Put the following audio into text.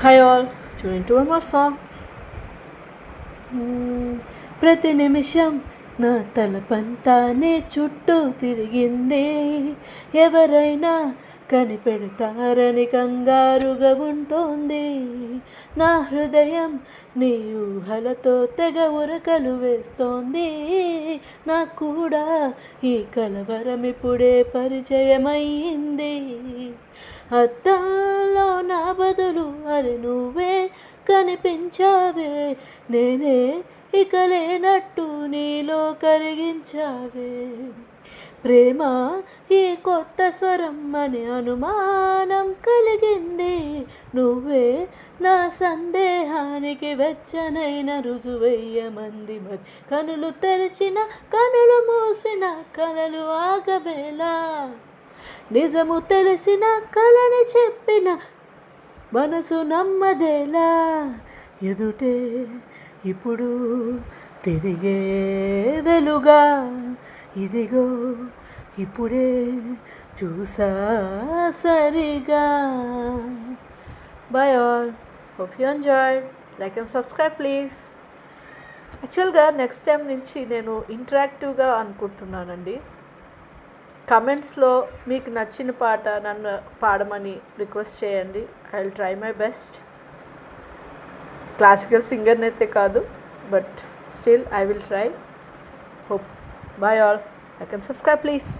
Hi all, tuning to one more song. ప్రతి నిమిషం నా తలపంతా నీ చుట్టూ తిరిగింది, ఎవరైనా కనిపెడతారని కంగారుగా ఉంటోంది. నా హృదయం నీ ఊహలతో తెగ ఉరకలు వేస్తోంది. నాకు కూడా ఈ కలవరం ఇప్పుడే పరిచయమైంది. అద్దంలో నా బదులు అరే నువ్వే కనిపించావే, నేనే ఇక లేనట్టు నీలో కరిగించావే. ప్రేమ ఈ కొత్త స్వరం అనే అనుమానం కలిగింది, నువ్వే నా సందేహానికి వెచ్చనైన రుజువయ్యమంది. మరి కనులు తెరిచిన కనులు మూసిన కలలు ఆగవేలా, నిజము తెలిసిన కలని చెప్పిన మనసు నమ్మదేలా. ఎదుటే ఇప్పుడు తిరిగే వెలుగా, ఇదిగో ఇప్పుడే చూసా సరిగా. Bye all, hope you enjoyed. Like and subscribe please. యాక్చువల్గా నెక్స్ట్ టైం నుంచి నేను ఇంటరాక్టివ్గా అనుకుంటున్నానండి. కమెంట్స్లో మీకు నచ్చిన పాట నన్ను పాడమని రిక్వెస్ట్ చేయండి. I will try my best. Classical సింగర్ని అయితే కాదు, but still I will try. Hope. Bye all. Like and subscribe please.